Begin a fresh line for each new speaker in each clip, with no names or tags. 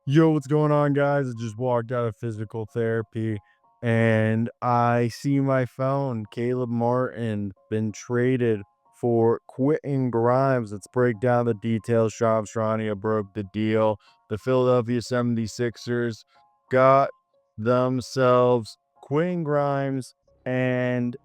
Yo, what's going on, guys? I just walked out of physical therapy and I see my phone. Caleb Martin been traded for Quentin Grimes. Let's break down the details. Shams Charania broke the deal. The Philadelphia 76ers got themselves Quentin Grimes. And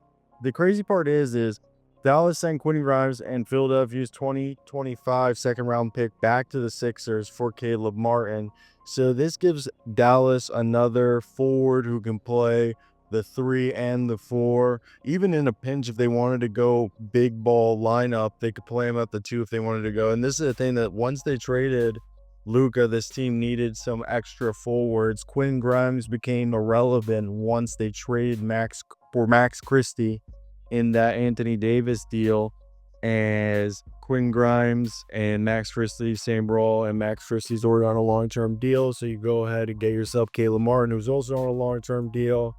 the crazy part is Dallas sent Quentin Grimes and Philadelphia's 2025 second round pick back to the Sixers for Caleb Martin. So this gives Dallas another forward who can play the 3 and the 4. Even in a pinch, if they wanted to go big ball lineup, they could play him at the 2 if they wanted to go. And this is the thing that once they traded Luka, this team needed some extra forwards. Quinn Grimes became irrelevant once they traded Max Christie in that Anthony Davis deal, as Quinn Grimes and Max Christie, same role, and Max Christie's already on a long-term deal, so you go ahead and get yourself Caleb Martin, who's also on a long-term deal.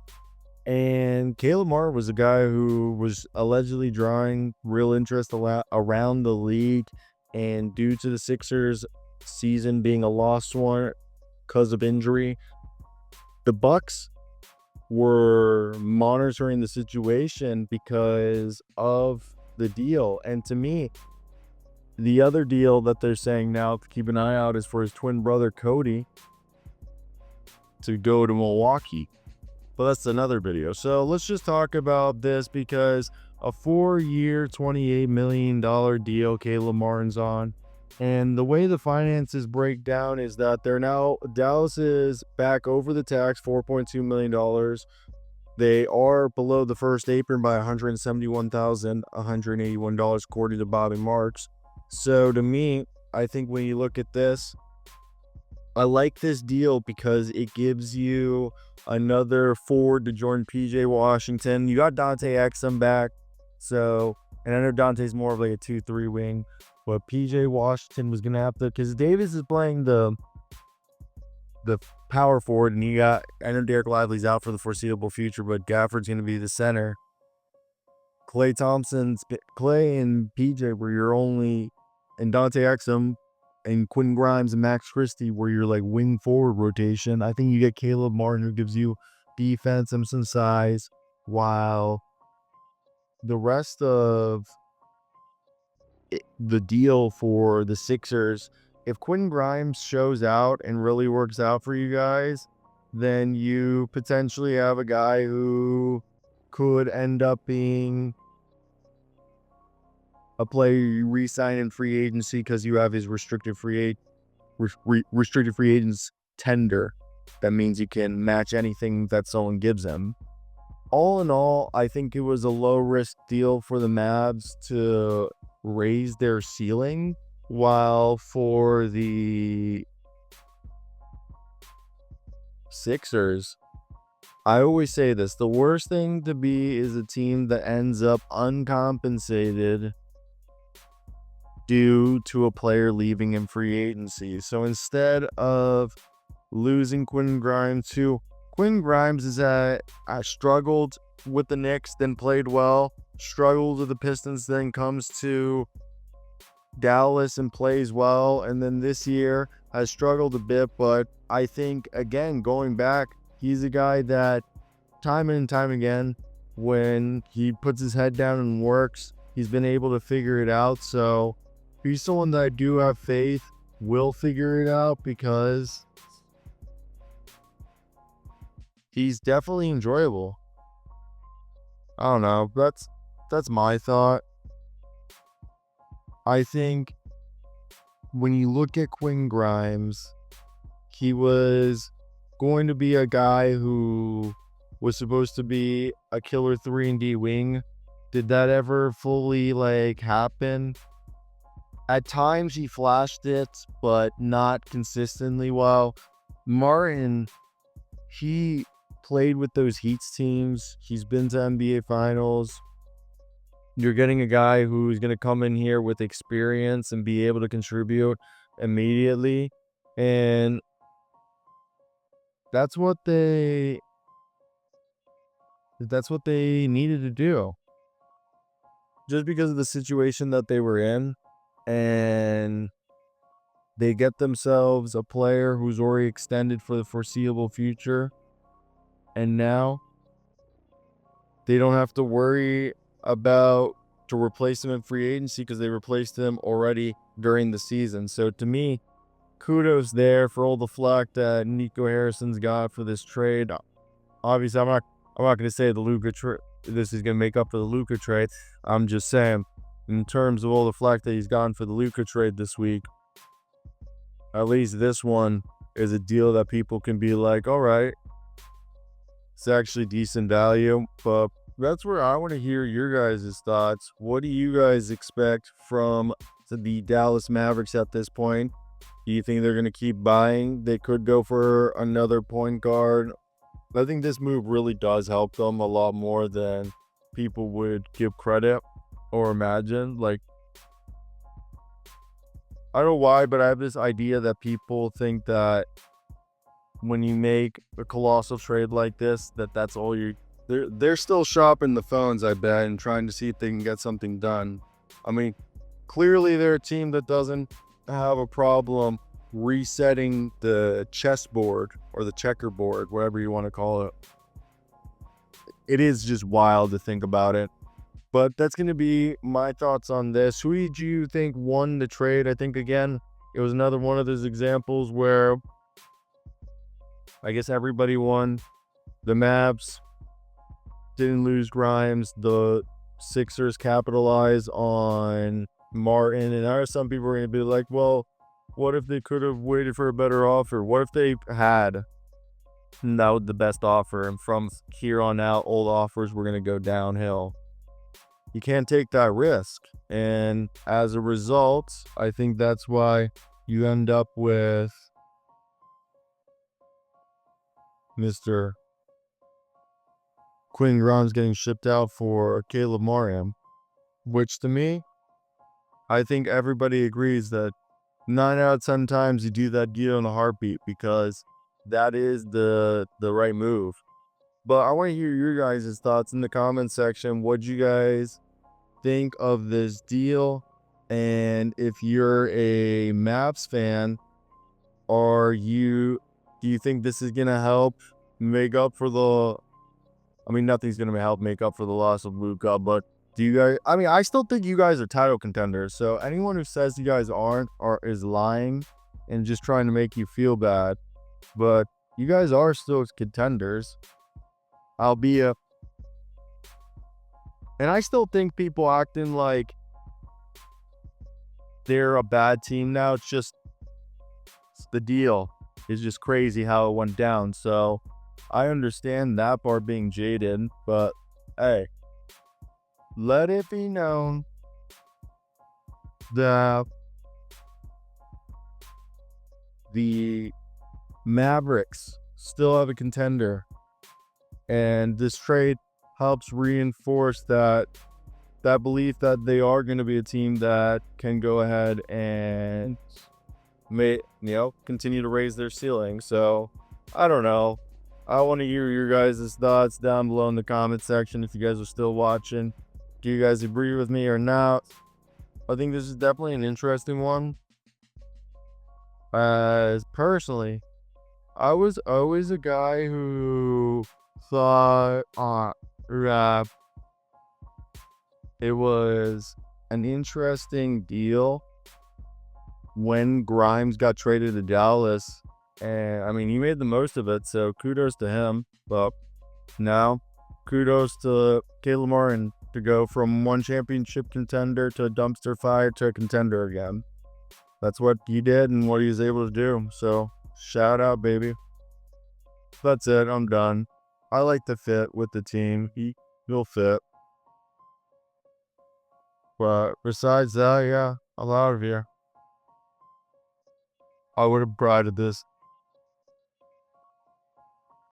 And Caleb Martin was a guy who was allegedly drawing real interest around the league, and due to the Sixers season being a lost one because of injury, the Bucks were monitoring the situation because of the deal. And to me, the other deal that they're saying now to keep an eye out is for his twin brother Cody to go to Milwaukee. But that's another video. So let's just talk about this because a 4-year, $28 million deal Caleb Martin's on. And the way the finances break down is that Dallas is back over the tax, $4.2 million. They are below the first apron by $171,181 according to Bobby Marks. So to me, I think when you look at this, I like this deal because it gives you another forward to join PJ Washington. You got Dante Exum back. So, and I know Dante's more of like a 2-3 wing, but PJ Washington was going to have to, because Davis is playing the power forward, and I know Derek Lively's out for the foreseeable future, but Gafford's going to be the center. Clay and PJ were your only, and Dante Exum and Quentin Grimes and Max Christie were your like wing forward rotation. I think you get Caleb Martin, who gives you defense and some size, while the rest of the deal for the Sixers, if Quentin Grimes shows out and really works out for you guys, then you potentially have a guy who could end up being a player you re-sign in free agency because you have his restricted free agents tender. That means you can match anything that someone gives him. All in all, I think it was a low-risk deal for the Mavs to raise their ceiling, while for the Sixers, I always say this, the worst thing to be is a team that ends up uncompensated due to a player leaving in free agency. So instead of losing Quentin Grimes, who Quentin Grimes is struggled with the Knicks, then played well, struggled with the Pistons, then comes to Dallas and plays well, and then this year has struggled a bit. But I think, again, going back, he's a guy that time and time again, when he puts his head down and works, he's been able to figure it out. So he's someone that I do have faith will figure it out, because he's definitely enjoyable. I don't know. That's my thought. I think when you look at Quinn Grimes, he was going to be a guy who was supposed to be a killer 3-and-D wing. Did that ever fully happen? At times he flashed it, but not consistently. Well, Martin, he played with those Heats teams. He's been to NBA Finals. You're getting a guy who's going to come in here with experience and be able to contribute immediately. And that's what they needed to do, just because of the situation that they were in. And They get themselves a player who's already extended for the foreseeable future, and now they don't have to worry about to replace him in free agency because they replaced him already during the season. So to me, kudos there for all the flack that Nico Harrison's got for this trade. Obviously, I'm not going to say the Luka this is going to make up for the Luka trade. I'm just saying, in terms of all the flack that he's gotten for the Luka trade this week, at least this one is a deal that people can be like, all right, it's actually decent value. But that's where I want to hear your guys' thoughts. What do you guys expect from the Dallas Mavericks at this point? Do you think they're going to keep buying? They could go for another point guard. I think this move really does help them a lot more than people would give credit or imagine. Like, I don't know why, but I have this idea that people think that when you make a colossal trade like this, that's all you. They're still shopping the phones, I bet, and trying to see if they can get something done. I mean, clearly they're a team that doesn't have a problem resetting the chessboard or the checkerboard, whatever you want to call it. It is just wild to think about it. But that's going to be my thoughts on this. Who did you think won the trade? I think, again, it was another one of those examples where I guess everybody won. The Mavs didn't lose Grimes. The Sixers capitalize on Martin. And there are some people are going to be like, well, what if they could have waited for a better offer? What if they had? And that was the best offer. And from here on out, old offers were going to go downhill. You can't take that risk. And as a result, I think that's why you end up with Mr. Quentin Grimes getting shipped out for Caleb Martin, which to me, I think everybody agrees that 9 out of 10 times you do that deal in a heartbeat because that is the right move. But I want to hear your guys' thoughts in the comment section. What'd you guys think of this deal? And if you're a Mavs fan, do you think this is gonna help make up for the? I mean, nothing's gonna help make up for the loss of Luka, but do you guys? I mean, I still think you guys are title contenders. So anyone who says you guys aren't is lying and just trying to make you feel bad. But you guys are still contenders, albeit. And I still think people acting like they're a bad team now. It's just the deal is just crazy how it went down. So I understand that part being jaded, but hey, let it be known that the Mavericks still have a contender, and this trade helps reinforce that belief that they are going to be a team that can go ahead and continue to raise their ceiling. So I don't know. I want to hear your guys' thoughts down below in the comment section if you guys are still watching. Do you guys agree with me or not? I think this is definitely an interesting one. As personally, I was always a guy who thought that it was an interesting deal when Grimes got traded to Dallas. And I mean, he made the most of it, so kudos to him. But now, kudos to Caleb Martin to go from one championship contender to a dumpster fire to a contender again. That's what he did and what he was able to do. So, shout out, baby. That's it. I'm done. I like the fit with the team. He'll fit. But besides that, yeah, I'm out of here. I would have prided this.